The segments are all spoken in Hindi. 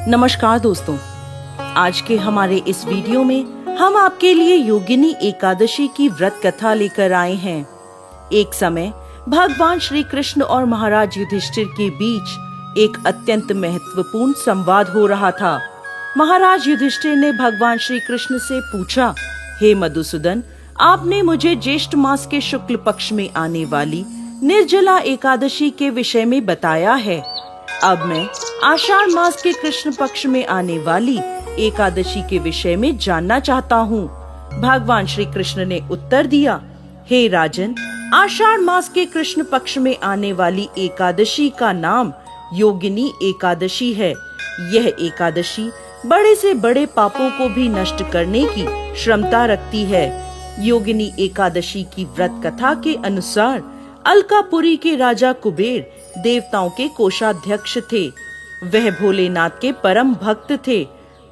नमस्कार दोस्तों, आज के हमारे इस वीडियो में हम आपके लिए योगिनी एकादशी की व्रत कथा लेकर आए हैं। एक समय भगवान श्री कृष्ण और महाराज युधिष्ठिर के बीच एक अत्यंत महत्वपूर्ण संवाद हो रहा था। महाराज युधिष्ठिर ने भगवान श्री कृष्ण से पूछा, हे मधुसूदन, आपने मुझे ज्येष्ठ मास के शुक्ल पक्ष में आने वाली निर्जला एकादशी के विषय में बताया है। अब मैं आषाढ़ मास के कृष्ण पक्ष में आने वाली एकादशी के विषय में जानना चाहता हूँ। भगवान श्री कृष्ण ने उत्तर दिया, हे राजन, आषाढ़ मास के कृष्ण पक्ष में आने वाली एकादशी का नाम योगिनी एकादशी है। यह एकादशी बड़े से बड़े पापों को भी नष्ट करने की क्षमता रखती है। योगिनी एकादशी की व्रत कथा के अनुसार अलकापुरी के राजा कुबेर देवताओं के कोषाध्यक्ष थे। वह भोलेनाथ के परम भक्त थे।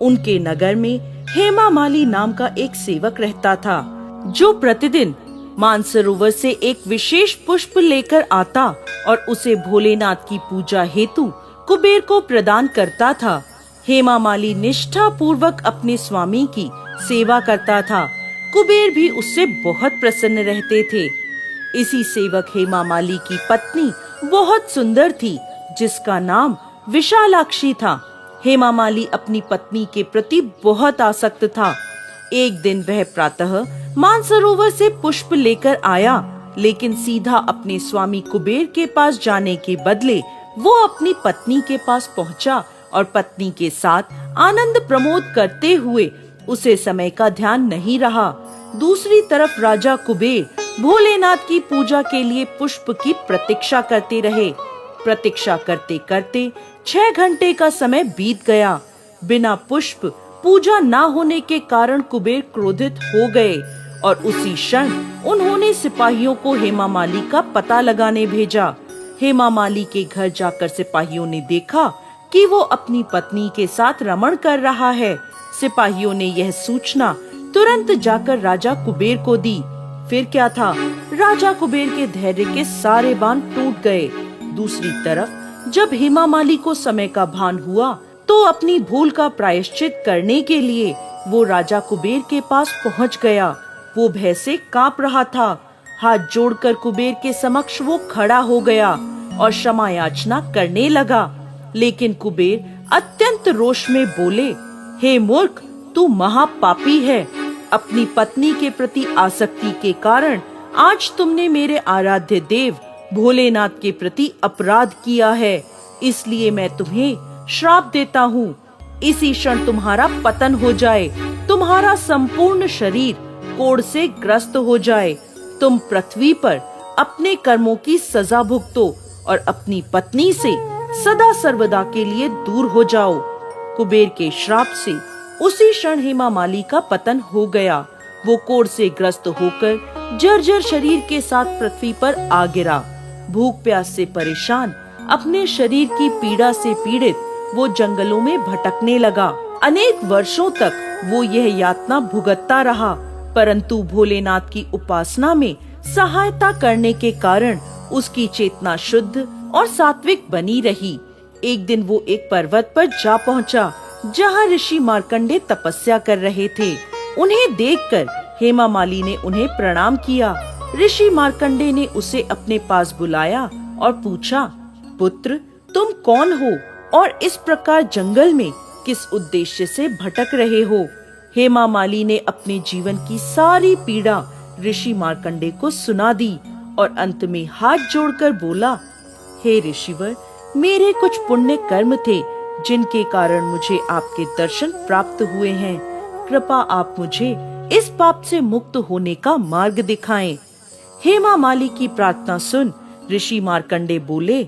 उनके नगर में हेमामाली नाम का एक सेवक रहता था, जो प्रतिदिन मानसरोवर से एक विशेष पुष्प लेकर आता और उसे भोलेनाथ की पूजा हेतु कुबेर को प्रदान करता था। हेमामाली निष्ठा पूर्वक अपने स्वामी की सेवा करता था। कुबेर भी उससे बहुत प्रसन्न रहते थे। इसी सेवक हेमामाली की पत्नी बहुत सुंदर थी, जिसका नाम विशालाक्षी था। हेमामाली अपनी पत्नी के प्रति बहुत आसक्त था। एक दिन वह प्रातः मानसरोवर से पुष्प लेकर आया, लेकिन सीधा अपने स्वामी कुबेर के पास जाने के बदले वो अपनी पत्नी के पास पहुंचा और पत्नी के साथ आनंद प्रमोद करते हुए उसे समय का ध्यान नहीं रहा। दूसरी तरफ राजा कुबेर भोलेनाथ की पूजा के लिए पुष्प की प्रतीक्षा करते रहे। प्रतीक्षा करते करते 6 घंटे का समय बीत गया। बिना पुष्प पूजा न होने के कारण कुबेर क्रोधित हो गए और उसी क्षण उन्होंने सिपाहियों को हेमामाली का पता लगाने भेजा। हेमामाली के घर जाकर सिपाहियों ने देखा कि वो अपनी पत्नी के साथ रमण कर रहा है। सिपाहियों ने यह सूचना तुरंत जाकर राजा कुबेर को दी। फिर क्या था, राजा कुबेर के धैर्य के सारे बांध टूट गए। दूसरी तरफ जब हेमामाली को समय का भान हुआ तो अपनी भूल का प्रायश्चित करने के लिए वो राजा कुबेर के पास पहुंच गया। वो भय से कांप रहा था। हाथ जोड़कर कुबेर के समक्ष वो खड़ा हो गया और क्षमा याचना करने लगा। लेकिन कुबेर अत्यंत रोष में बोले, हे मूर्ख, तू महापापी है। अपनी पत्नी के प्रति आसक्ति के कारण आज तुमने मेरे आराध्य देव भोलेनाथ के प्रति अपराध किया है। इसलिए मैं तुम्हें श्राप देता हूँ। इसी क्षण तुम्हारा पतन हो जाए, तुम्हारा संपूर्ण शरीर कोढ़ से ग्रस्त हो जाए। तुम पृथ्वी पर अपने कर्मों की सजा भुगतो और अपनी पत्नी से सदा सर्वदा के लिए दूर हो जाओ। कुबेर के श्राप से उसी क्षण हेमामाली का पतन हो गया। वो कोढ़ से ग्रस्त होकर जर्जर शरीर के साथ पृथ्वी पर आ गिरा। भूख प्यास से परेशान, अपने शरीर की पीड़ा से पीड़ित वो जंगलों में भटकने लगा। अनेक वर्षों तक वो यह यातना भुगतता रहा, परंतु भोलेनाथ की उपासना में सहायता करने के कारण उसकी चेतना शुद्ध और सात्विक बनी रही। एक दिन वो एक पर्वत पर जा पहुंचा, जहाँ ऋषि मार्कंडे तपस्या कर रहे थे। उन्हें देखकर हेमामाली ने उन्हें प्रणाम किया। ऋषि मार्कंडे ने उसे अपने पास बुलाया और पूछा, पुत्र, तुम कौन हो और इस प्रकार जंगल में किस उद्देश्य से भटक रहे हो? हेमामाली ने अपने जीवन की सारी पीड़ा ऋषि मार्कंडे को सुना दी और अंत में हाथ जोड़कर बोला, हे ऋषिवर, मेरे कुछ पुण्य कर्म थे जिनके कारण मुझे आपके दर्शन प्राप्त हुए हैं। कृपा आप मुझे इस पाप से मुक्त होने का मार्ग दिखाएं। हेमामाली की प्रार्थना सुन ऋषि मार्कंडे बोले,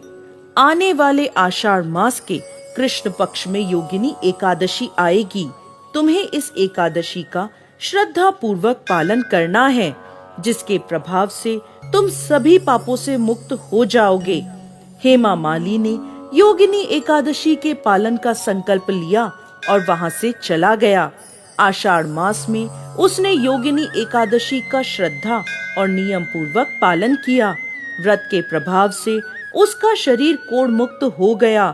आने वाले आषाढ़ मास के कृष्ण पक्ष में योगिनी एकादशी आएगी। तुम्हें इस एकादशी का श्रद्धा पूर्वक पालन करना है, जिसके प्रभाव से तुम सभी पापों से मुक्त हो जाओगे। हेमामाली ने योगिनी एकादशी के पालन का संकल्प लिया और वहां से चला गया। आषाढ़ मास में उसने योगिनी एकादशी का श्रद्धा और नियम पूर्वक पालन किया। व्रत के प्रभाव से उसका शरीर कोढ़ मुक्त हो गया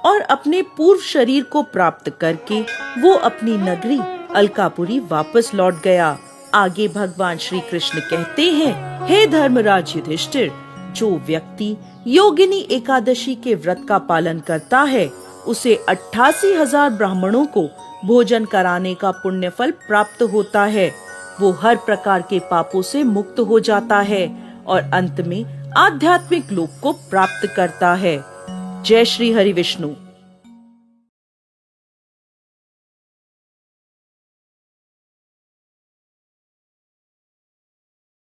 और अपने पूर्व शरीर को प्राप्त करके वो अपनी नगरी अलकापुरी वापस लौट गया। आगे भगवान श्री कृष्ण कहते हैं, हे धर्मराज युधिष्ठिर, जो व्यक्ति योगिनी एकादशी के व्रत का पालन करता है उसे 88,000 ब्राह्मणों को भोजन कराने का पुण्य फल प्राप्त होता है। वो हर प्रकार के पापों से मुक्त हो जाता है और अंत में आध्यात्मिक लोक को प्राप्त करता है। जय श्री हरि विष्णु।